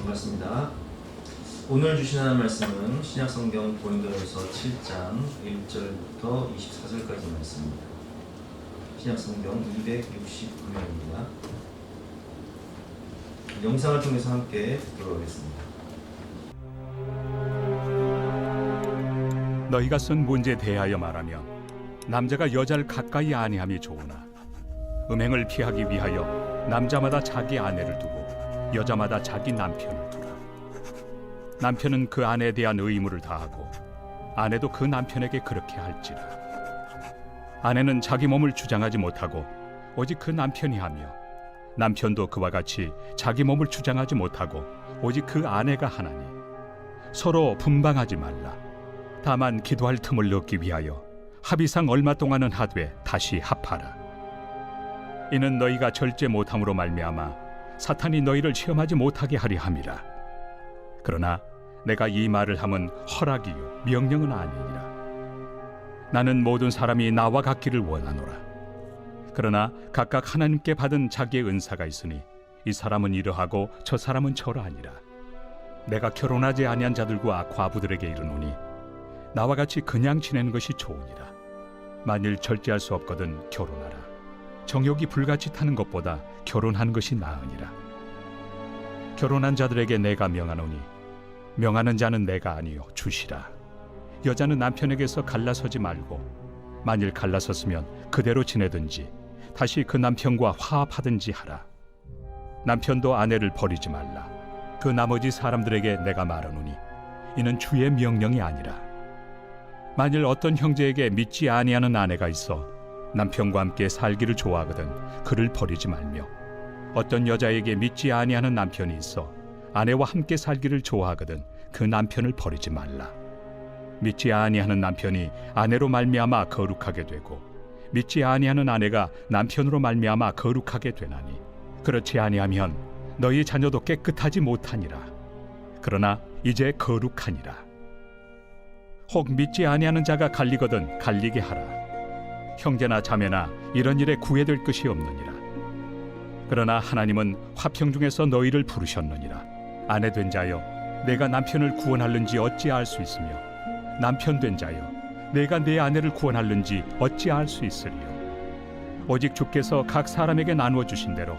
반갑습니다. 오늘 주신 하나님 말씀은 신약성경 고린도전서 7장 1절부터 24절까지 말씀입니다. 신약성경 269면입니다. 영상을 통해서 함께 듣도록 하겠습니다. 너희가 쓴 문제에 대하여 말하면 남자가 여자를 가까이 아니함이 좋으나 음행을 피하기 위하여 남자마다 자기 아내를 두고 여자마다 자기 남편을 두라. 남편은 그 아내에 대한 의무를 다하고 아내도 그 남편에게 그렇게 할지라. 아내는 자기 몸을 주장하지 못하고 오직 그 남편이 하며 남편도 그와 같이 자기 몸을 주장하지 못하고 오직 그 아내가 하나니 서로 분방하지 말라. 다만 기도할 틈을 얻기 위하여 합의상 얼마 동안은 하되 다시 합하라. 이는 너희가 절제 못함으로 말미암아 사탄이 너희를 시험하지 못하게 하려 함이라. 그러나 내가 이 말을 함은 허락이요 명령은 아니니라. 나는 모든 사람이 나와 같기를 원하노라. 그러나 각각 하나님께 받은 자기의 은사가 있으니 이 사람은 이러하고 저 사람은 저러하니라. 내가 결혼하지 아니한 자들과 과부들에게 이르노니 나와 같이 그냥 지내는 것이 좋으니라. 만일 절제할 수 없거든 결혼하라. 정욕이 불같이 타는 것보다 결혼하는 것이 나으니라. 결혼한 자들에게 내가 명하노니 명하는 자는 내가 아니요 주시라. 여자는 남편에게서 갈라서지 말고 만일 갈라섰으면 그대로 지내든지 다시 그 남편과 화합하든지 하라. 남편도 아내를 버리지 말라. 그 나머지 사람들에게 내가 말하노니 이는 주의 명령이 아니라. 만일 어떤 형제에게 믿지 아니하는 아내가 있어 남편과 함께 살기를 좋아하거든 그를 버리지 말며, 어떤 여자에게 믿지 아니하는 남편이 있어 아내와 함께 살기를 좋아하거든 그 남편을 버리지 말라. 믿지 아니하는 남편이 아내로 말미암아 거룩하게 되고 믿지 아니하는 아내가 남편으로 말미암아 거룩하게 되나니, 그렇지 아니하면 너희 자녀도 깨끗하지 못하니라. 그러나 이제 거룩하니라. 혹 믿지 아니하는 자가 갈리거든 갈리게 하라. 형제나 자매나 이런 일에 구애될 것이 없느니라. 그러나 하나님은 화평 중에서 너희를 부르셨느니라. 아내 된 자여 내가 남편을 구원할는지 어찌 알 수 있으며, 남편 된 자여 내가 내 아내를 구원할는지 어찌 알 수 있으리요. 오직 주께서 각 사람에게 나누어 주신 대로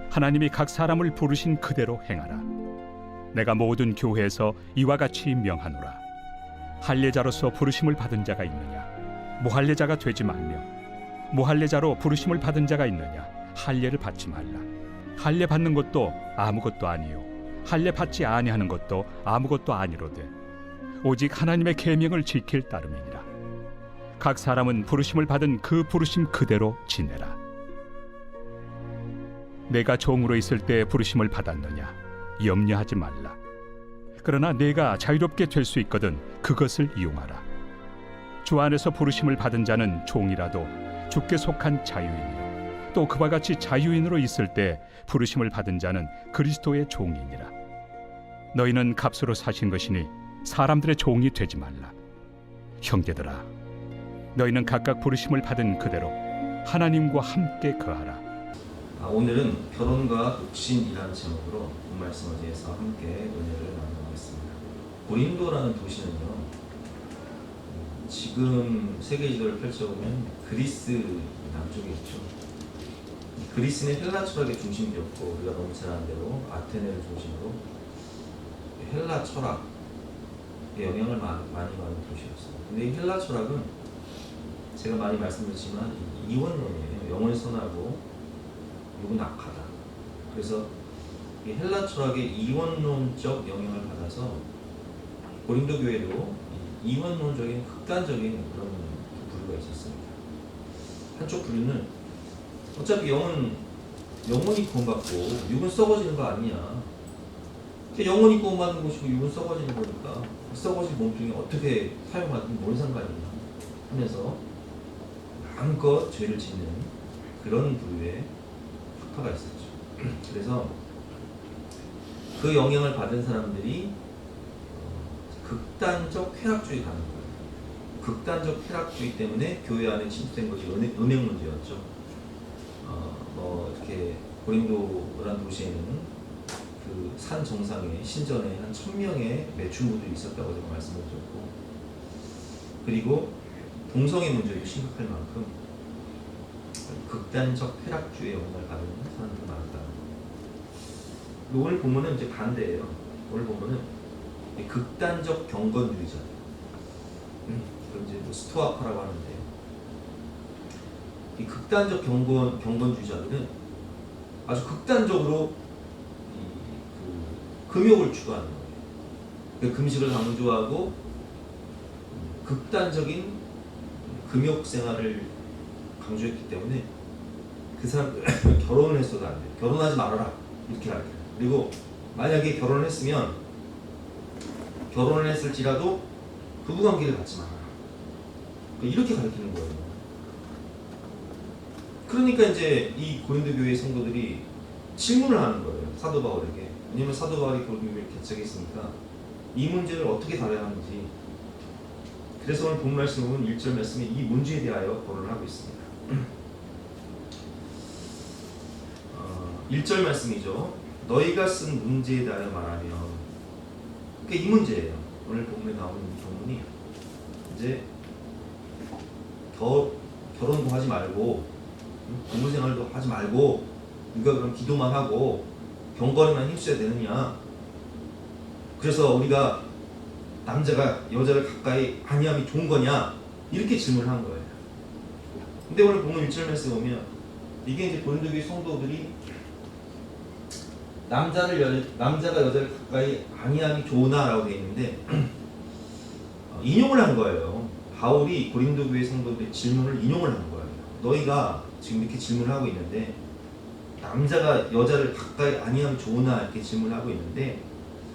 하나님이 각 사람을 부르신 그대로 행하라. 내가 모든 교회에서 이와 같이 명하노라. 할례자로서 부르심을 받은 자가 있느냐? 무할례자가 되지 말며, 무할례자로 부르심을 받은 자가 있느냐? 할례를 받지 말라. 할례 받는 것도 아무것도 아니요 할례 받지 아니하는 것도 아무것도 아니로되 오직 하나님의 계명을 지킬 따름이니라. 각 사람은 부르심을 받은 그 부르심 그대로 지내라. 내가 종으로 있을 때 부르심을 받았느냐? 염려하지 말라. 그러나 내가 자유롭게 될 수 있거든 그것을 이용하라. 주 안에서 부르심을 받은 자는 종이라도 주께 속한 자유인이요 또 그와 같이 자유인으로 있을 때 부르심을 받은 자는 그리스도의 종이니라. 너희는 값으로 사신 것이니 사람들의 종이 되지 말라. 형제들아, 너희는 각각 부르심을 받은 그대로 하나님과 함께 거하라. 오늘은 결혼과 독신이라는 제목으로 본 말씀에 대해서 함께 은혜를 나누겠습니다. 고린도라는 도시는요, 지금 세계 지도를 펼쳐보면 그리스 남쪽에 있죠. 그리스는 헬라 철학의 중심지였고, 우리가 너무 잘 아는 대로 아테네를 중심으로 헬라 철학의 영향을 많이 받은 도시였어요. 근데 이 헬라 철학은 제가 많이 말씀드렸지만 이원론이에요. 영을 선하고 육은 악하다. 그래서 이 헬라 철학의 이원론적 영향을 받아서 고린도 교회도 이원론적인 극단적인 그런 부류가 있었습니다. 한쪽 부류는 어차피 영혼이 구원받고 육은 썩어지는 거 아니냐. 영혼이 구원받는 것이고 육은 썩어지는 거니까 썩어진 몸뚱이 어떻게 사용하든 뭔 상관이냐 하면서 마음껏 죄를 짓는 그런 부류의 학파가 있었죠. 그래서 그 영향을 받은 사람들이 극단적 쾌락주의 가는 거예요. 극단적 쾌락주의 때문에 교회 안에 침투된 것이 음행 문제였죠. 이렇게 고린도라는 도시에는 그 산 정상에 신전에 한 1000명의 매춘부들이 있었다고 제가 말씀을 드렸고, 그리고 동성애 문제도 심각할 만큼 극단적 쾌락주의에 영향을 받는 사람들이 많았다. 오늘 본문은 이제 반대예요. 오늘 본문은 극단적 경건주의자, 그걸 이제 뭐 스토아파라고 하는데, 이 극단적 경건주의자들은 아주 극단적으로 금욕을 추구하는 거예요. 그 금식을 강조하고 극단적인 금욕 생활을 강조했기 때문에 그 사람들 결혼을 했어도 안 돼요. 결혼하지 말아라 이렇게 가르쳐요. 그리고 만약에 결혼을 했으면 결혼을 했을지라도 부부관계를 갖지 말아라 이렇게 가르치는 거예요. 그러니까 이제 이 고린도 교회 성도들이 질문을 하는 거예요, 사도 바울에게. 왜냐면 사도 바울이 고린도교회를 개척했으니까 이 문제를 어떻게 다뤄야 하는지. 그래서 오늘 본 말씀 보면 1절 말씀에 이 문제에 대하여 거론을 하고 있습니다. 1절 말씀이죠. 너희가 쓴 문제에 대하여 말하면, 그러니까 이 문제예요. 오늘 본문에 나오는 본문이 이제 결혼도 하지 말고 부부 생활도 하지 말고 누가 그럼 기도만 하고 경건에만 힘써야 되느냐, 그래서 우리가 남자가 여자를 가까이 아니함이 좋은 거냐, 이렇게 질문을 한 거예요. 근데 오늘 본문 1절 말씀 보면 이게 이제 고린도교회 성도들이 남자가 여자를 가까이 아니함이 좋으나라고 되어 있는데 인용을 한 거예요. 바울이 고린도교회 성도들의 질문을 인용을 한 거예요. 너희가 지금 이렇게 질문을 하고 있는데, 남자가 여자를 가까이 아니하면 좋으나 이렇게 질문을 하고 있는데,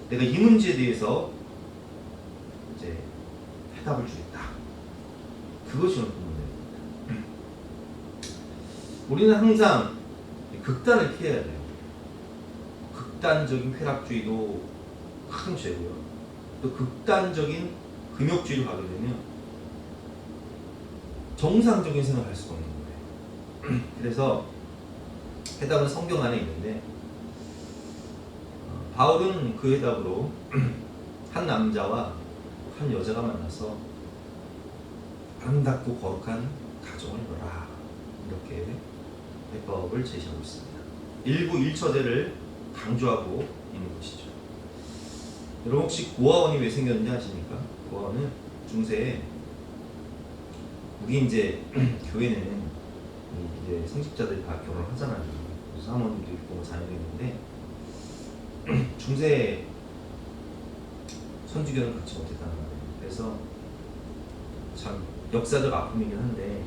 내가 이 문제에 대해서 이제 해답을 주겠다. 그것이 오늘 본문입니다. 우리는 항상 극단을 피해야 돼요. 극단적인 쾌락주의도 큰 죄고요. 또 극단적인 금욕주의로 가게 되면 정상적인 생활을 할 수가 없는 거예요. 그래서 해답은 성경 안에 있는데, 바울은 그 해답으로 한 남자와 한 여자가 만나서 아름답고 거룩한 가정을 이뤄라, 이렇게 해법을 제시하고 있습니다. 일부 1처제를 강조하고 있는 것이죠. 여러분 혹시 고아원이 왜 생겼는지 아십니까? 고아원은 중세에, 우리 이제 교회는 이제 성직자들이 다 결혼을 하잖아요. 사모님도 있고 자녀도 있는데 중세 선지교는 그렇지 못했다는 거예요. 그래서 참 역사적 아픔이긴 한데,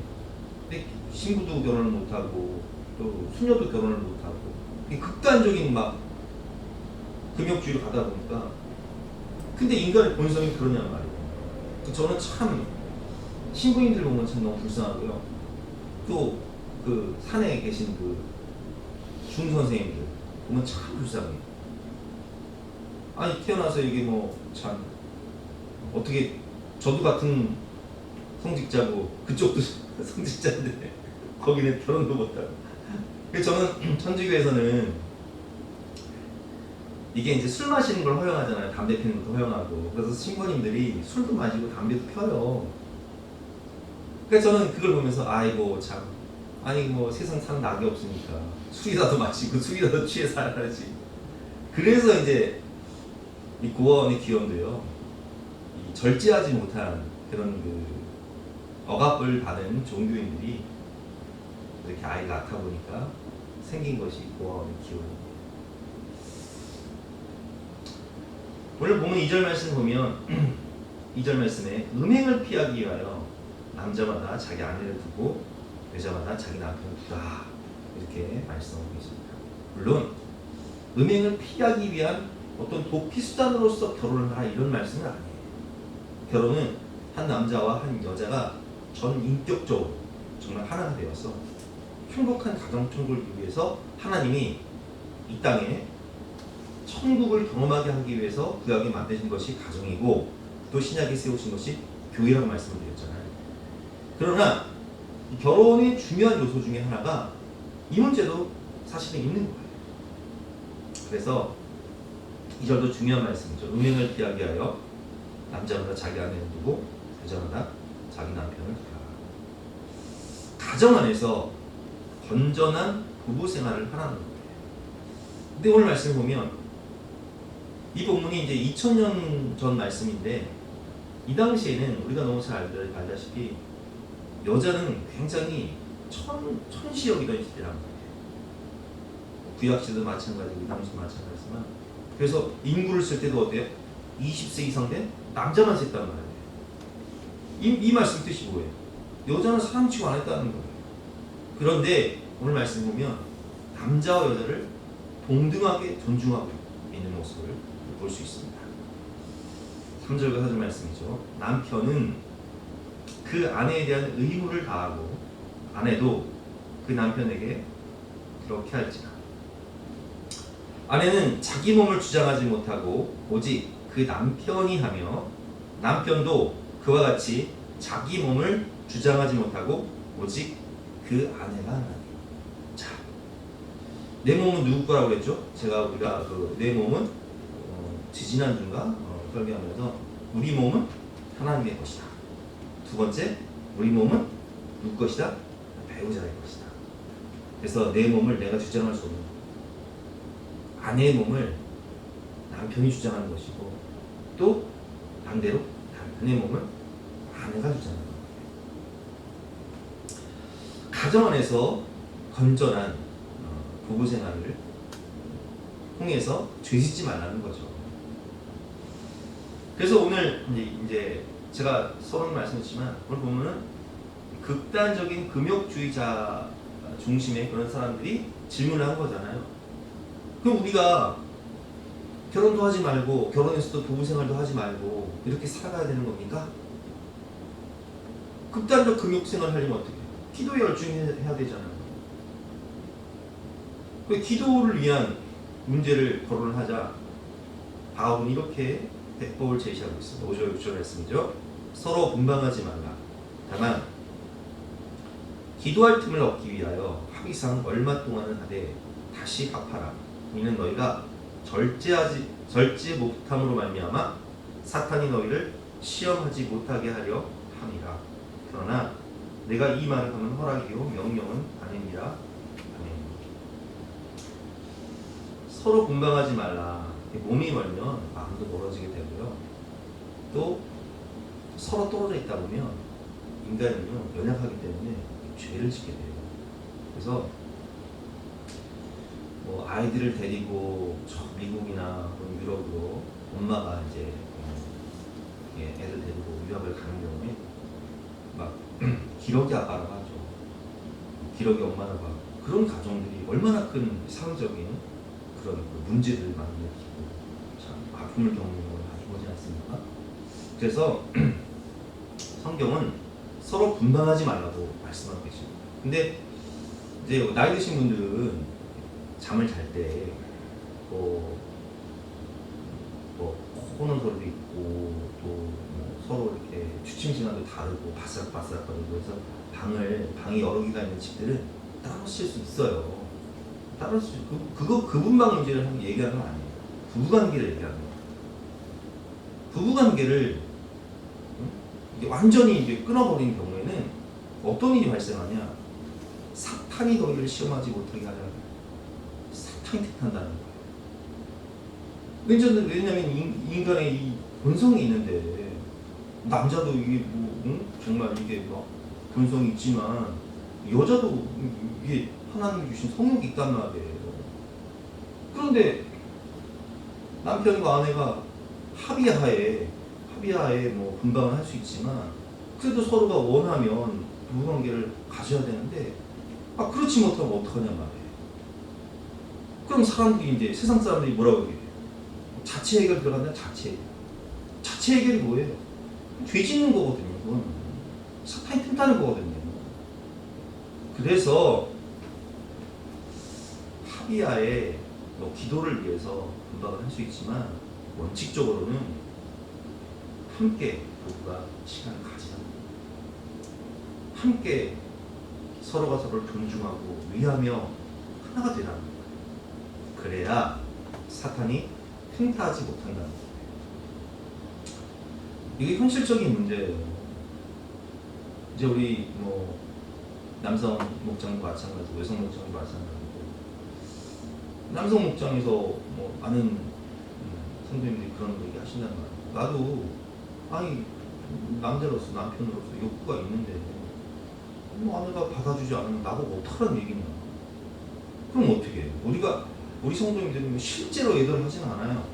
신부도 결혼을 못하고 또 수녀도 결혼을 못하고 극단적인 막 금욕주의로 가다 보니까, 근데 인간의 본성이 그러냐는 말이에요. 저는 참 신부님들 보면 참 너무 불쌍하고요. 또 그 산에 계신 그 중선생님들 보면 참 불쌍해요. 아니 태어나서 이게 뭐 참 어떻게, 저도 같은 성직자고 그쪽도 성직자인데 거기는 결혼도 못하고. 그래서 저는 천주교에서는 이게 이제 술 마시는 걸 허용하잖아요. 담배 피는 것도 허용하고. 그래서 신부님들이 술도 마시고 담배도 펴요. 그러니까 저는 그걸 보면서 아이고 참, 아니 뭐 세상 사는 낙이 없으니까 술이라도 마시고 술이라도 취해 살아야지. 그래서 이제 이 고아원의 귀염도요, 이 절제하지 못한 그런 그 억압을 받은 종교인들이 이렇게 아이가 낳다 보니까 생긴 것이 고아원의 귀염입니다. 오늘 보면 2절 말씀 보면 2절 말씀에 음행을 피하기 위하여 남자마다 자기 아내를 두고 여자마다 자기 남편을 두라, 이렇게 말씀하고 있습니다. 물론 음행을 피하기 위한 어떤 도피수단으로서 결혼을 하라 이런 말씀은 아니에요. 결혼은 한 남자와 한 여자가 전 인격적으로 정말 하나가 되어서 행복한 가정 천국을 이루기 위해서 하나님이 이 땅에 천국을 경험하게 하기 위해서 구약에 만드신 것이 가정이고, 또 신약에 세우신 것이 교회라고 말씀을 드렸잖아요. 그러나 결혼의 중요한 요소 중에 하나가 이 문제도 사실은 있는 거예요. 그래서 2절도 중요한 말씀이죠. 음행을 피하게 하여 남자마다 자기 아내를 두고 여자마다 자기 남편을 두라. 가정 안에서 건전한 부부 생활을 하라는 거예요. 근데 오늘 말씀 보면 이 본문이 이제 2000년 전 말씀인데 이 당시에는 우리가 너무 잘 알다시피 여자는 굉장히 천시 여기던 시대란 말이에요. 구약 시대도 마찬가지고 이 당시도 마찬가지지만 그래서 인구를 쓸 때도 어때요? 20세 이상 된 남자만 셌단 말이에요. 이 말씀 뜻이 뭐예요? 여자는 사람 취급 안 했다는 거예요. 그런데 오늘 말씀 보면 남자와 여자를 동등하게 존중하고 있는 모습을 볼 수 있습니다. 3절과 4절 말씀이죠. 남편은 그 아내에 대한 의무를 다하고 아내도 그 남편에게 그렇게 할지라. 아내는 자기 몸을 주장하지 못하고 오직 그 남편이 하며 남편도 그와 같이 자기 몸을 주장하지 못하고 오직 그 아내가 하나니. 자, 내 몸은 누구 거라고 그랬죠? 우리가 내 몸은 지지난주인가 설교하면서 우리 몸은 하나님의 것이다. 두 번째, 우리 몸은 누구 것이다? 배우자의 것이다. 그래서 내 몸을 내가 주장할 수 없는 아내의 몸을 남편이 주장하는 것이고 또 반대로 남편의 몸을 아내가 주장하는 거예요. 가정 안에서 건전한 부부 생활을 통해서 죄짓지 말라는 거죠. 그래서 오늘 이제 제가 서론 말씀했지만 오늘 보면은 극단적인 금욕주의자 중심의 그런 사람들이 질문을 한 거잖아요. 그럼 우리가 결혼도 하지 말고 결혼해서도 부부 생활도 하지 말고 이렇게 살아가야 되는 겁니까? 극단적 금욕 생활 하려면 어떻게 해요? 기도에 열중해야 되잖아요. 그 기도를 위한 문제를 거론을 하자 바울은 이렇게 대법을 제시하고 있습니다. 5절 6절 말씀이죠. 서로 분방하지 말라. 다만 기도할 틈을 얻기 위하여 합의상 얼마 동안은 하되 다시 갚아라. 이는 너희가 절제 못함으로 말미암아 사탄이 너희를 시험하지 못하게 하려 함이라. 그러나 내가 이 말을 하면 허락이요 명령은 아닙니다. 아멘. 서로 분방하지 말라. 몸이 멀면 마음도 멀어지게 되고요. 또 서로 떨어져 있다 보면 인간은요 연약하기 때문에 죄를 짓게 돼요. 그래서 아이들을 데리고 저 미국이나 유럽으로 엄마가 이제 애들 데리고 유학을 가는 경우에 막 기러기 아빠라고 하죠. 기러기 엄마라고 하고 그런 가정들이 얼마나 큰 사회적인 그런 문제들을 많이 일으키고 참 아픔을 겪는 경우를 많이 보지 않습니까? 그래서 성경은 서로 분방하지 말라고 말씀하고 계십니다. 근데 이제 나이 드신 분들은 잠을 잘 때 코는 소리도 있고 또 서로 이렇게 취침 시간도 다르고 바스락바스락거리고 해서 방이 여러 개가 있는 집들은 따로 쓸 수 있어요. 따로 쓸 그 분방 문제를 얘기하는 건 아니에요. 부부관계를 얘기하는 거예요. 부부관계를 이게 완전히 이제 끊어버리는 경우에는 어떤 일이 발생하냐? 사탄이 너희를 시험하지 못하게 하려 사탄이 택한다는 거예요. 왜냐면 인간의 이 본성이 있는데 남자도 이게 정말 이게 막 본성이 있지만 여자도 이게 하나님이 주신 성욕이 있단 말이에요. 그런데 남편과 아내가 합의하에 분방을 할 수 있지만 그래도 서로가 원하면 부부관계를 가져야 되는데 그렇지 못하면 어떡하냐 말이에요. 그럼 사람들이 이제 세상 사람들이 뭐라고 얘기해요? 자체 해결 들어간다. 자체 해결이 뭐예요? 죄 짓는 거거든요. 그건 사탄이 틈타는 거거든요. 그래서 합의하에 기도를 위해서 분방을 할 수 있지만 원칙적으로는 함께 부부가 시간을 가지는 거예요. 함께 서로가 서로를 존중하고 위하며 하나가 되라는 거예요. 그래야 사탄이 틈타지 못한다. 이게 현실적인 문제예요. 이제 우리 뭐 남성 목장도 마찬가지고 여성 목장도 마찬가지고 남성 목장에서 뭐 많은 선생님들이 그런 얘기 하신단 말이에요. 나도 아니 남자로서 남편으로서 욕구가 있는데 뭐 아내가 받아주지 않으면 나보고 어떡하라는 얘기냐. 그럼 어떻게 해요? 우리 성도님들은 실제로 애도를 하진 않아요.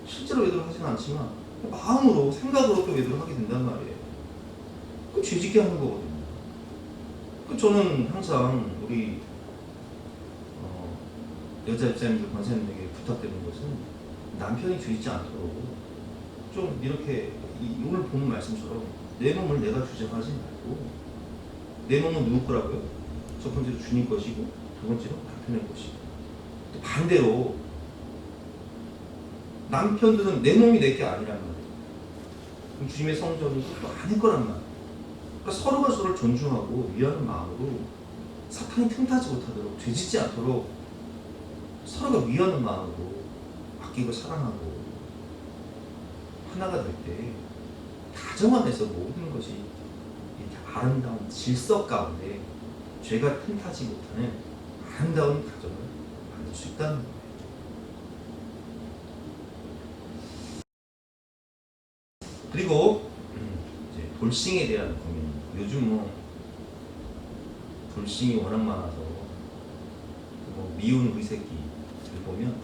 실제로 애도를 하진 않지만 마음으로 생각으로 또 애도를 하게 된단 말이에요. 그 죄짓게 하는 거거든요. 그 저는 항상 우리 여자 입장님들 권사님들에게 부탁드리는 것은 남편이 죄짓지 않도록 좀 이렇게 오늘 보는 말씀처럼 내 몸을 내가 주장하지 말고 내 몸은 누구 거라고요? 첫 번째로 주님 것이고 두 번째로 남편의 것이고 또 반대로 남편들은 내 몸이 내 게 아니란 말이에요. 그럼 주님의 성전이 또 아닐 거란 말이에요. 그러니까 서로가 서로를 존중하고 위하는 마음으로 사탄이 틈타지 못하도록 죄짓지 않도록 서로가 위하는 마음으로 아끼고 사랑하고 하나가 될 때 가정 안에서 모든 것이 이렇게 아름다운 질서 가운데 죄가 틈타지 못하는 아름다운 가정을 만들 수 있다는 거예요. 그리고 이제 돌싱에 대한 고민. 요즘 뭐 돌싱이 워낙 많아서 뭐 미운 의새끼를 보면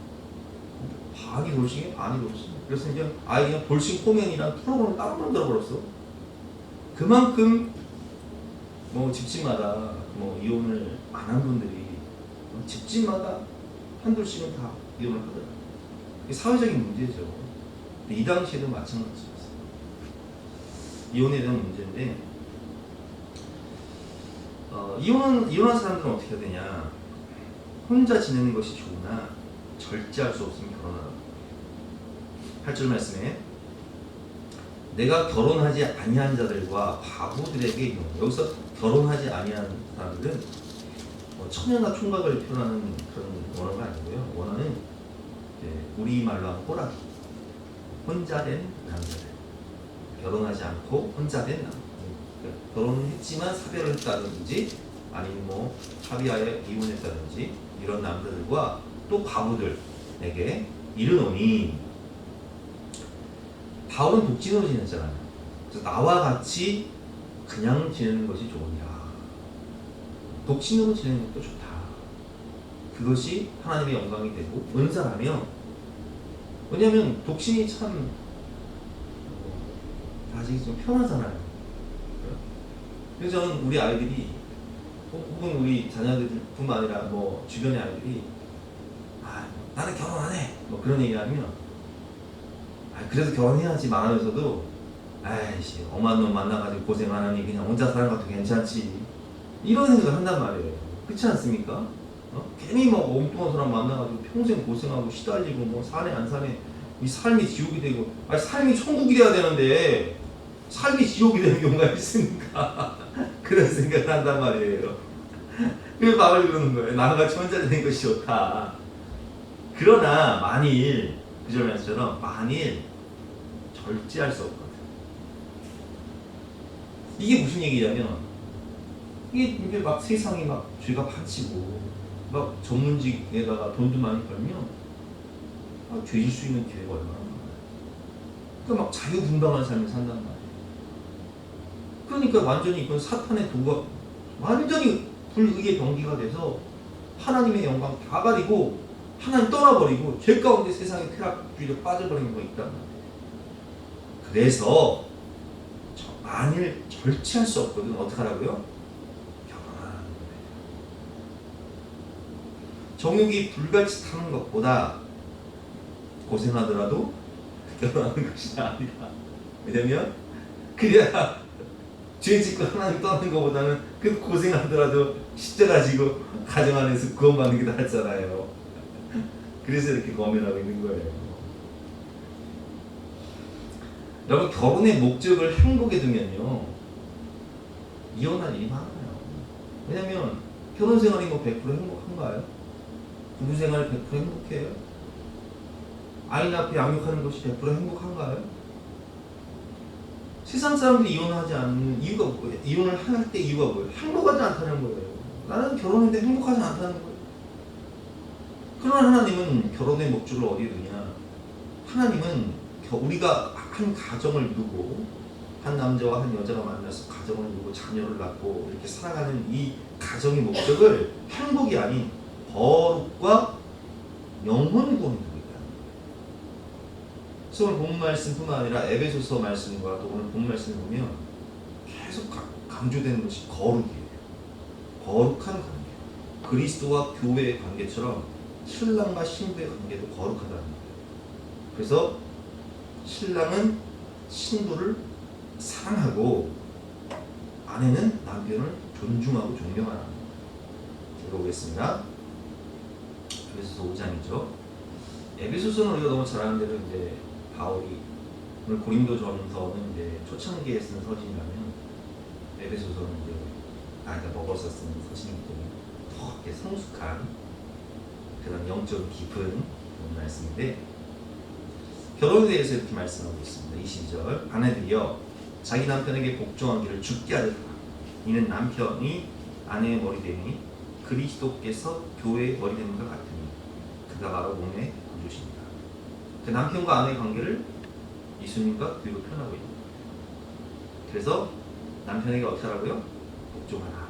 반이 돌싱이에요, 반이 돌싱. 그래서 그냥 아예 그냥 돌싱 코멘이랑 프로그램을 따로 만들어버렸어. 그만큼 뭐 집집마다 뭐 이혼을 안 한 분들이 집집마다 한둘씩은 다 이혼을 하더라고요. 이게 사회적인 문제죠. 이 당시에도 마찬가지였어요. 이혼에 대한 문제인데 이혼한 사람들은 어떻게 해야 되냐. 혼자 지내는 것이 좋으나 절제할 수 없으면 결혼하라. 8절 말씀에 내가 결혼하지 아니한 자들과 바보들에게 이혼. 여기서 결혼하지 아니한 사람들은 처녀나 총각을 표현하는 그런 원어가 아니고요. 원어는 우리말로 하면 호라기. 혼자 된 남자들. 결혼하지 않고 혼자 된 남자. 결혼을 했지만 사별을 했다든지 아니면 뭐 합의하에 이혼했다든지 이런 남자들과 또 바보들에게 이르노니. 바울은 독진으로 지냈잖아요. 그래서 나와 같이 그냥 지내는 것이 좋으니라. 독신으로 지내는 것도 좋다. 그것이 하나님의 영광이 되고 은사라며. 왜냐하면 독신이 참 아직 좀 편하잖아요. 그래서 저는 우리 아이들이 혹은 우리 자녀들뿐만 아니라 뭐 주변의 아이들이 나는 결혼 안 해 뭐 그런 얘기하면 그래도 결혼해야지 말하면서도 아이씨 엄한 놈 만나가지고 고생 안 하니 그냥 혼자 사는 것도 괜찮지 이런 생각을 한단 말이에요. 그렇지 않습니까? 괜히 막 엉뚱한 사람 만나가지고 평생 고생하고 시달리고 뭐 사네 안 사네 이 삶이 지옥이 되고 삶이 천국이 돼야 되는데 삶이 지옥이 되는 경우가 있습니까? 그런 생각을 한단 말이에요. 그래서 바울이 그러는 거예요. 나와 같이 혼자 되는 것이 좋다. 그러나 만일 그절 말씀처럼 만일 절제할 수 없거든. 이게 무슨 얘기냐면 이게 막 세상이 막 죄가 판치고 막 전문직에다가 돈도 많이 벌면 죄질 수 있는 기회가 얼마나 많아요. 그러니까 막 자유분방한 삶을 산단 말이에요. 그러니까 완전히 이건 사탄의 도가 완전히 불의의 병기가 돼서 하나님의 영광 다 가리고 하나님 떠나버리고 죄 가운데 세상의 쾌락주의로 빠져버리는 거 있단 말이에요. 그래서 만일 절제할 수 없거든 어떻게 하라고요? 결혼하라는 거예요. 정욕이 불같이 타는 것보다 고생하더라도 결혼하는 것이 아니라. 왜냐면 그래야 죄 짓고 하나님 떠나는 것보다는 그 고생하더라도 십자가 지고 가정 안에서 구원받는 게 낫잖아요. 그래서 이렇게 고민하고 있는 거예요. 여러분 결혼의 목적을 행복에 두면요 이혼할 일이 많아요. 왜냐면 결혼 생활이 뭐 100% 행복한가요? 부부 생활이 100% 행복해요? 아이 앞에 양육하는 것이 100% 행복한가요? 세상 사람들이 이혼하지 않는 이유가 뭐예요? 이혼을 할 때 이유가 뭐예요? 행복하지 않다는 거예요. 나는 결혼했는데 행복하지 않다는 거예요. 그러나 하나님은 결혼의 목적을 어디에 두냐? 하나님은 우리가 한 가정을 이루고 한 남자와 한 여자가 만나서 가정을 이루고 자녀를 낳고 이렇게 살아가는 이 가정의 목적을 행복이 아닌 거룩과 영혼 구원을 두고 있다. 그래서 오늘 본 말씀뿐만 아니라 에베소서 말씀과 또 오늘 본 말씀을 보면 계속 강조되는 것이 거룩이에요. 거룩한 관계. 그리스도와 교회의 관계처럼 신랑과 신부의 관계도 거룩하다는 거예요. 그래서 신랑은 신부를 사랑하고 아내는 남편을 존중하고 존경하는 거예요. 읽어보겠습니다. 에베소서 5장이죠. 에베소서는 우리가 너무 잘 아는 대로 이제 바울이 오늘 고린도전서는 이제 초창기에 쓴 서신이라면 에베소서는 이제 나이가 먹어서 쓴 서신이기 때문에 더 이렇게 성숙한 그런 영적 깊은 그런 말씀인데 결혼에 대해서 이렇게 말씀하고 있습니다. 22절 아내들이여 자기 남편에게 복종하기를 죽게 하듯 이는 남편이 아내의 머리됨이 그리스도께서 교회의 머리됨과 같으니 그가 바로 몸의 구주십니다. 그 남편과 아내의 관계를 예수님과 교회로 표현하고 있습니다. 그래서 남편에게 어떻게 하라고요? 복종하라,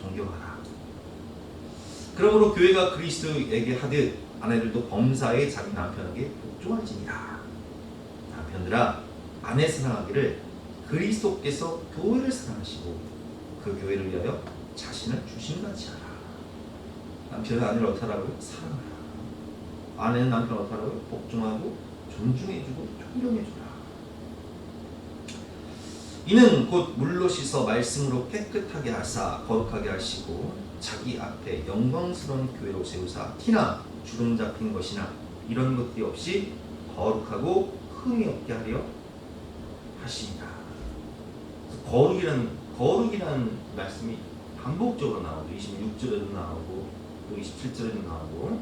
존경하라. 그러므로 교회가 그리스도에게 하듯 아내들도 범사에 자기 남편에게 복종할지니라. 남편들아 아내 사랑하기를 그리스도께서 교회를 사랑하시고 그 교회를 위하여 자신을 주신같이 하라. 남편은 아내를 어떻게 하라고요? 사랑하라. 아내는 남편을 어떻게 하라고요? 복종하고 존중해주고 존경해주라. 이는 곧 물로 씻어 말씀으로 깨끗하게 하사 거룩하게 하시고 자기 앞에 영광스러운 교회로 세우사 티나 주름 잡힌 것이나 이런 것들이 없이 거룩하고 흠이 없게 하려 하십니다. 거룩이라는 말씀이 반복적으로 나오고 26절에도 나오고 또 27절에도 나오고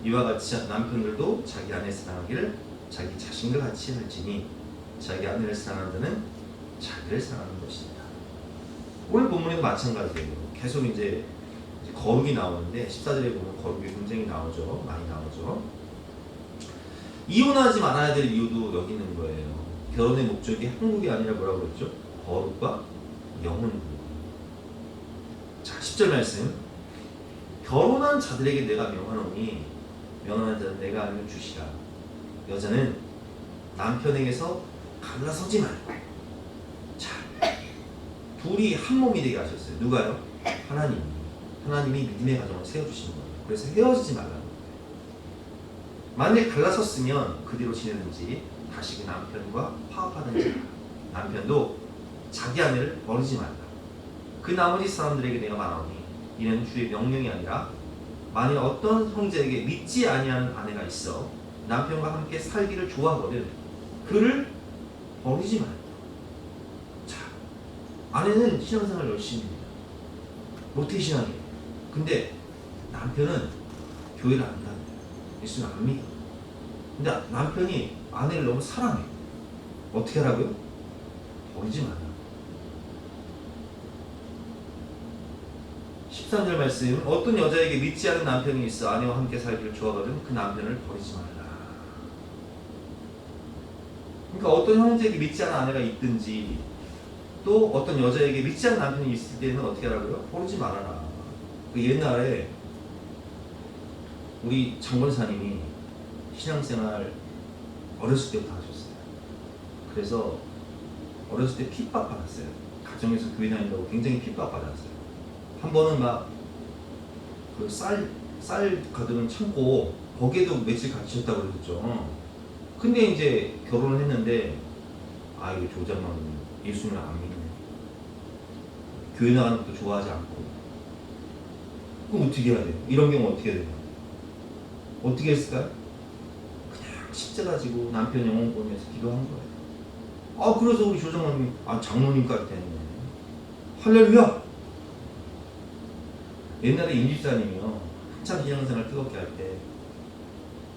이와 같이 남편들도 자기 아내 사랑하기를 자기 자신과 같이 할지니 자기 아내를 사랑하는 자는 자기를 사랑하는 것입니다. 오늘 본문에도 마찬가지예요. 계속 이제 거룩이 나오는데 14절에 보면 거룩이 굉장히 나오죠. 많이 나오죠. 이혼하지 말아야 될 이유도 여기 있는 거예요. 결혼의 목적이 행복이 아니라 뭐라고 그랬죠? 거룩과 영혼. 자, 10절 말씀. 결혼한 자들에게 내가 명하노니 명하는 자는 내가 아니면 주시라. 여자는 남편에게서 갈라서지 말고. 자, 둘이 한 몸이 되게 하셨어요. 누가요? 하나님이 믿음의 가정을 세워주시는 거예요. 그래서 헤어지지 말라는 거예요. 만약에 갈라섰으면 그 뒤로 지내든지 다시 그 남편과 화합하든지 남편도 자기 아내를 버리지 말라. 그 나머지 사람들에게 내가 말하오니 이는 주의 명령이 아니라 만일 어떤 형제에게 믿지 아니하는 아내가 있어 남편과 함께 살기를 좋아하거든 그를 버리지 말라. 자, 아내는 신앙생활 열심히 합니다. 로테이션하게. 근데 남편은 교회를 안 다녀요. 예수를 안 믿어. 근데 남편이 아내를 너무 사랑해. 어떻게 하라고요? 버리지 말라. 13절 말씀. 어떤 여자에게 믿지 않은 남편이 있어 아내와 함께 살기를 좋아하거든 그 남편을 버리지 말라. 그러니까 어떤 형제에게 믿지 않은 아내가 있든지 또 어떤 여자에게 믿지 않는 남편이 있을 때는 어떻게 하라고요? 버리지 말아라. 그 옛날에 우리 장권사님이 신앙생활 어렸을 때부터 하셨어요. 그래서 어렸을 때 핍박 받았어요. 가정에서 교회 다닌다고 굉장히 핍박 받았어요. 한 번은 막 그 쌀 가득은 참고 거기에도 며칠 갇히셨다고 그랬죠. 근데 이제 결혼을 했는데 이거 조장만 예수님을 안 믿네. 교회 나가는 것도 좋아하지 않고. 그럼 어떻게 해야 돼요? 이런 경우 어떻게 해야 돼요? 어떻게 했을까요? 그냥 십자가 지고 남편 영혼 보면서 기도한 거예요. 그래서 우리 조장관님이 장로님까지 되는 거예요. 할렐루야! 옛날에 임집사님이요 한참 신앙생활 뜨겁게 할 때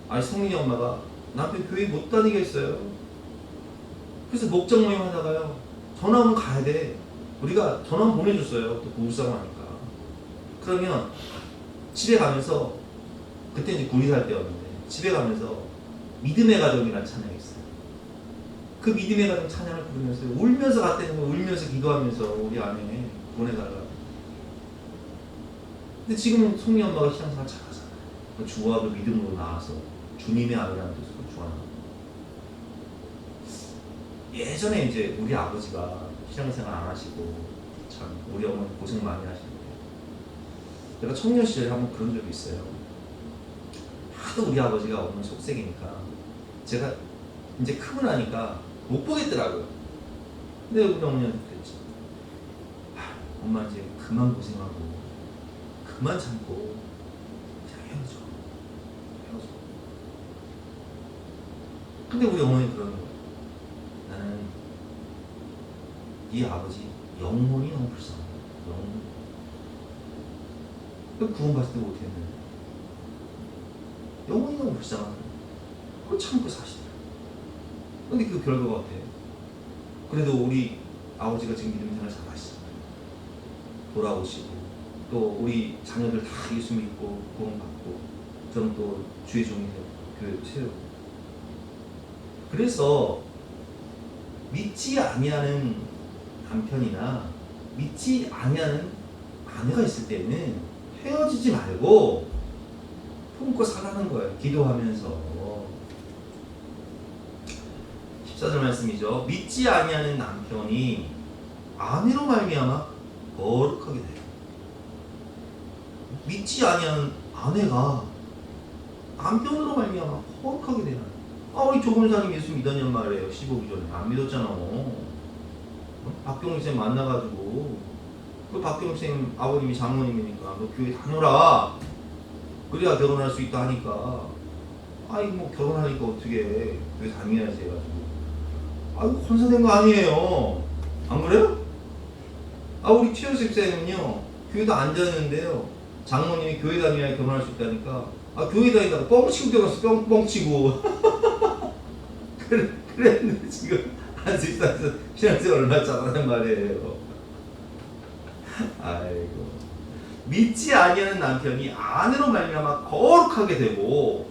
아니 성민이 엄마가 남편 교회 못 다니겠어요. 그래서 목장 모임 하다가요. 전화하면 가야 돼. 우리가 전화만 보내줬어요. 또 부부싸움 하니까. 그러면 집에 가면서 그때 이제 군이 살 때였는데 집에 가면서 믿음의 가정이라는 찬양이 있어요. 그 믿음의 가정 찬양을 부르면서 울면서 갔다는 거 울면서 기도하면서 우리 아내 보내달라고. 근데 지금 성미 엄마가 신앙생활 잘하잖아요. 그 주와 그 믿음으로 나와서 주님의 아이라는 뜻으로 주하나. 예전에 이제 우리 아버지가 신앙생활 안 하시고 참 우리 어머니 고생 많이 하시는데 제가 청년 시절에 한번 그런 적이 있어요. 하도 우리 아버지가 어머니 속색이니까 제가 이제 크고 나니까 못 보겠더라고요. 근데 우리 어머니한테 그랬지. 엄마 이제 그만 고생하고 그만 참고 그냥 헤어져. 근데 우리 어머니 그러는 거예요. 나는 네 아버지 영혼이 너무 불쌍해. 영혼. 구원받을 때 못했는데 영혼이 너무 불쌍하다. 그걸 참고 사시더라. 근데 그 결과가 어때요? 그래도 우리 아버지가 지금 믿음 생활 잘 하시잖아요. 돌아오시고 또 우리 자녀들 다 예수 믿고 구원받고 저는 또 주의 종이 교회 세우고. 그래서 믿지 아니하는 남편이나 믿지 아니하는 아내가 있을 때는 헤어지지 말고 품고 살라는 거예요. 기도하면서. 14절 말씀이죠. 믿지 아니하는 남편이 아내로 말미암아 거룩하게 돼요. 믿지 아니하는 아내가 남편으로 말미암아 거룩하게 되는. 우리 조금사님 예수 믿었냔 말이에요. 15기 전에 안 믿었잖아. 박경훈 쌤 만나가지고 그 박경훈 쌤 아버님이 장모님이니까 너 교회 다녀라. 그래야 결혼할 수 있다 하니까 뭐 결혼하니까 어떻게 해. 교회 다녀야지 해가지고 혼사된 거 아니에요. 안 그래요? 우리 최효식 쌤은요 교회도 안 다녔는데요 장모님이 교회 다녀야 결혼할 수 있다니까 교회 다니다가 뻥치고 결혼했어. 뻥치고 그랬는데 지금 한식사에서 신앙생활 얼마나 잘하는 말이에요. 아이고. 믿지 아니하는 남편이 아내로 말미암아 거룩하게 되고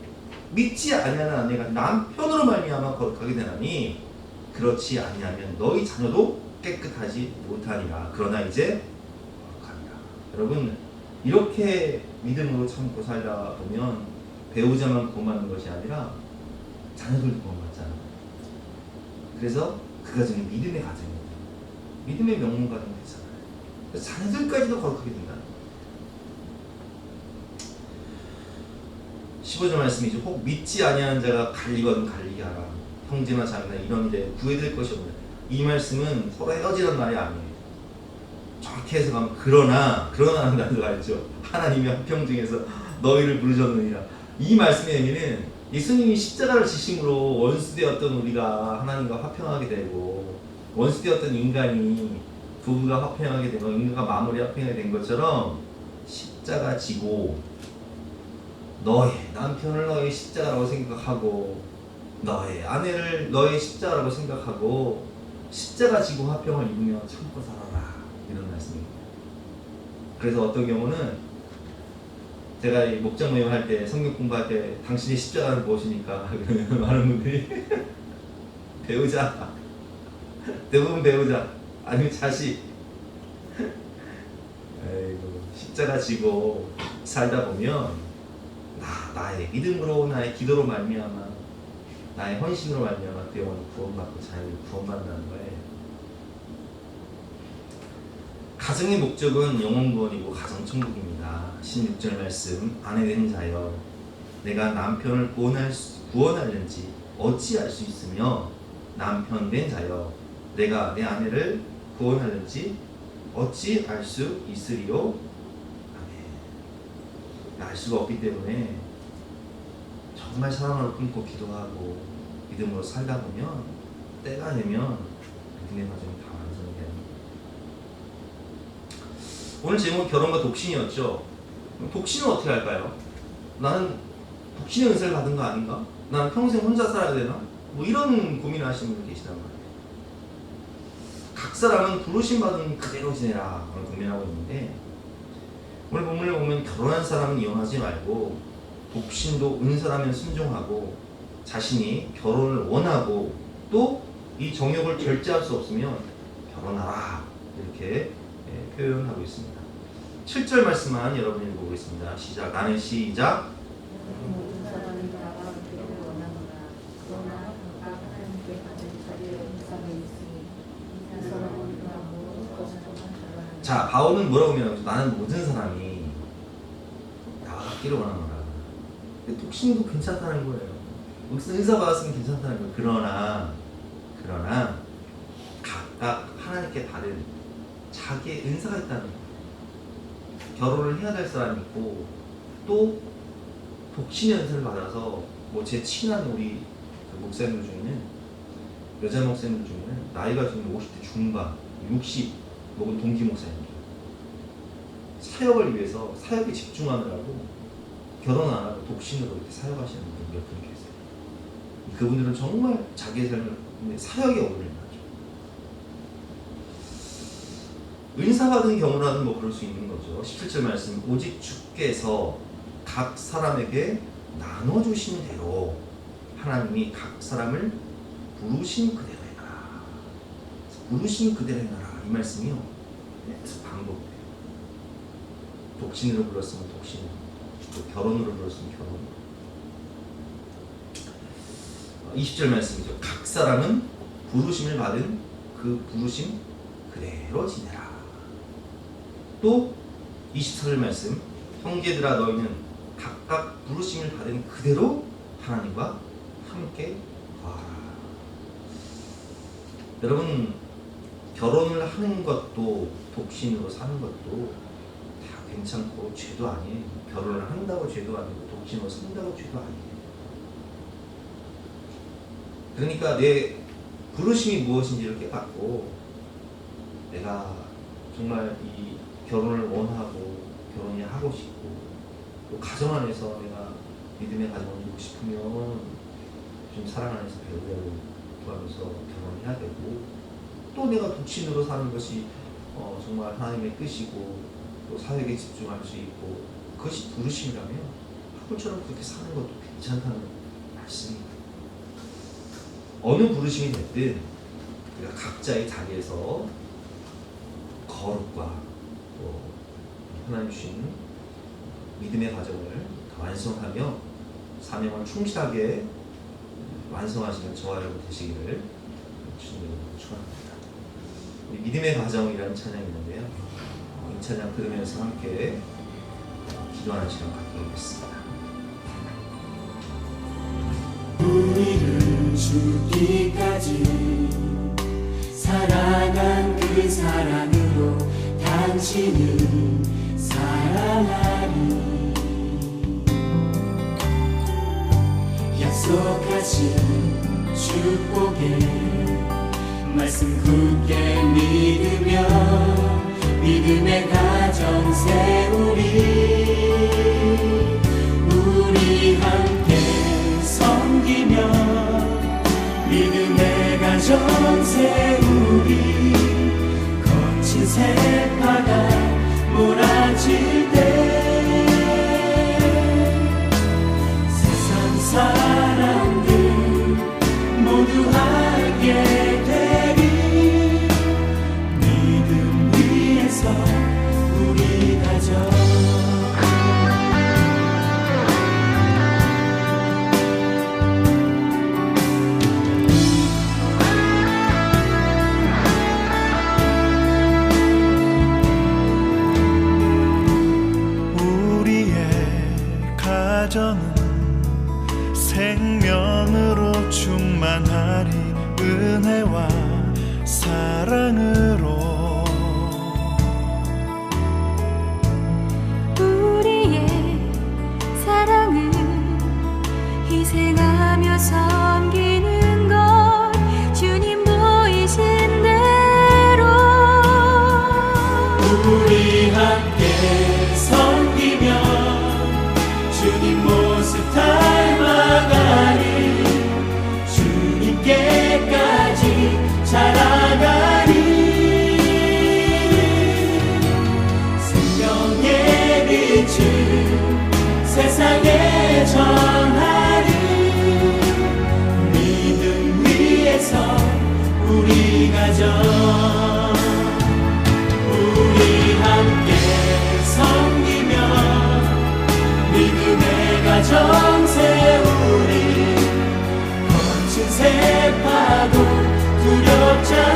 믿지 아니하는 아내가 남편으로 말미암아 거룩하게 되나니 그렇지 아니하면 너희 자녀도 깨끗하지 못하니라. 그러나 이제 거룩하니라. 여러분 이렇게 믿음으로 참고 살다 보면 배우자만 구원받는 것이 아니라 자녀들도 구원받잖아요. 그래서 그 가정이 믿음의 가정입니다. 믿음의 명문 가정이 되잖아요. 그래서 자녀들까지도 거룩하게 된다. 15절 말씀이죠. 혹 믿지 아니하는 자가 갈리거든 갈리게 하라. 형제나 자매나 이런 일에 구애될 것이 없느냐. 이 말씀은 서로 헤어지라는 말이 아니에요. 정확히 해석하면 그러나라는 단어가 있죠. 하나님이 화평 중에서 너희를 부르셨느니라. 이 말씀의 의미는 예수님이 십자가를 지심으로 원수되었던 우리가 하나님과 화평하게 되고 원수되었던 인간이 부부가 화평하게 되고 인간과 마무리 화평하게 된 것처럼 십자가 지고 너의 남편을 너의 십자가라고 생각하고 너의 아내를 너의 십자가라고 생각하고 십자가 지고 화평을 입으며 참고 살아라. 이런 말씀입니다. 그래서 어떤 경우는 제가 이 목장 모임 할 때 성경 공부할 때 당신의 십자가는 무엇입니까? 그러면 많은 분들이 배우자, 대부분 배우자 아니면 자식. 아이고, 십자가 지고 살다 보면 나의 믿음으로 나의 기도로 말미암아 나의 헌신으로 말미암아 그 영혼이 구원받고 자녀를 구원받는다는 거예요. 가정의 목적은 영혼 구원이고 가정 천국입니다. 16절 말씀. 아내 된 자여 내가 남편을 구원하려는지 어찌할 수 있으며 남편 된 자여 내가 내 아내를 구원하려는지 어찌 알 수 있으리요? 아멘. 알 수가 없기 때문에 정말 사랑으로 끊고 기도하고 믿음으로 살다 보면 때가 되면 믿음의 과정이 다 완성이 됩니다. 오늘 제목은 결혼과 독신이었죠. 독신은 어떻게 할까요? 나는 독신의 은사를 받은 거 아닌가? 난 평생 혼자 살아야 되나? 뭐 이런 고민을 하시는 분이 계시단 말이에요. 각 사람은 부르심 받은 그대로 지내라 그런 고민하고 있는데, 오늘 본문을 보면 결혼한 사람은 이혼하지 말고 독신도 은사라면 순종하고 자신이 결혼을 원하고 또 이 정욕을 절제할 수 없으면 결혼하라 이렇게 표현하고 있습니다. 7절 말씀만 여러분이 읽어보겠습니다. 시작. 나는 시작. 자, 바울은 뭐라고 표현하죠? 나는 모든 사람이 나와 같기를 원하노라. 근데 독신도 괜찮다는 거예요. 은사 받았으면 괜찮다는 거예요. 그러나 각각 하나님께 다른 자기의 은사가 있다는 거예요. 결혼을 해야 될 사람이 있고 또 독신의 은사를 받아서 뭐 제 친한 우리 그 목사님들 중에는, 여자 목사님들 중에는 나이가 지금 50대 중반, 60 혹은 동기 목사님들, 사역을 위해서 사역에 집중하느라고 결혼 안 하고 독신으로 이렇게 사역하시는 분들 몇 분 계세요. 그분들은 정말 자기의 삶을 사역에 어울리는 거죠. 은사 받은 경우라는 뭐 그럴 수 있는 거죠. 17절 말씀, 오직 주께서 각 사람에게 나눠주신 대로 하나님이 각 사람을 부르신 그대로 해라. 부르신 그대로 해라. 이 말씀이요, 계속 반복돼요. 독신으로 불렀으면 독신으로, 또 결혼으로 불렀으면 결혼으로. 20절 말씀이죠. 각 사람은 부르심을 받은 그 부르심 그대로 지내라. 또 24절 말씀, 형제들아 너희는 각각 부르심을 받은 그대로 하나님과 함께 거하라. 여러분, 결혼을 하는 것도 독신으로 사는 것도 다 괜찮고 죄도 아니에요. 결혼을 한다고 죄도 아니고 독신으로 산다고 죄도 아니에요. 그러니까 내 부르심이 무엇인지를 깨닫고 내가 정말 이 결혼을 원하고 결혼이 하고 싶고 또 가정 안에서 내가 믿음의 가정을 두고 싶으면 좀 사랑 안에서 배우자를 구하면서 결혼을 해야 되고, 또 내가 독신으로 사는 것이 정말 하나님의 뜻이고 또 사역에 집중할 수 있고 그것이 부르심이라면 바울처럼 그렇게 사는 것도 괜찮다는 말씀입니다. 어느 부르심이 됐든 우리가 각자의 자리에서 거룩과 또 하나님 주신 믿음의 과정을 완성하며 사명을 충실하게 완성하시는 저와 여러분 되시기를 주님으로 축원합니다. 우리 믿음의 과정이라는 찬양이 있는데요, 이 찬양 들으면서 함께 기도하는 시간 갖도록 하겠습니다. 우리를 죽기까지 사랑한 그 사랑으로 당신을 사랑하니 약속하신 축복의 말씀 굳게 믿으며 믿음의 가정 세우리. 우리 함께 섬기며 믿음의 가정 세우리. 거친 새바다 몰아칠 때 세상 사람들 모두 알게 되리. 믿음 위에서 우리 가정 가정은 생명으로 충만하리. 은혜와 사랑으로 우리의 사랑은 희생하며 섬기는 것 주님 보이신 대로 우리 함께 섬기며 주님 모습 다 함께까지 자라가리. 생명의 빛을 세상에 전하리. 믿음 위에서 우리 가정 우리 함께 섬기며 믿음의 가정 세우리. 거친 세파도 두렵지 않아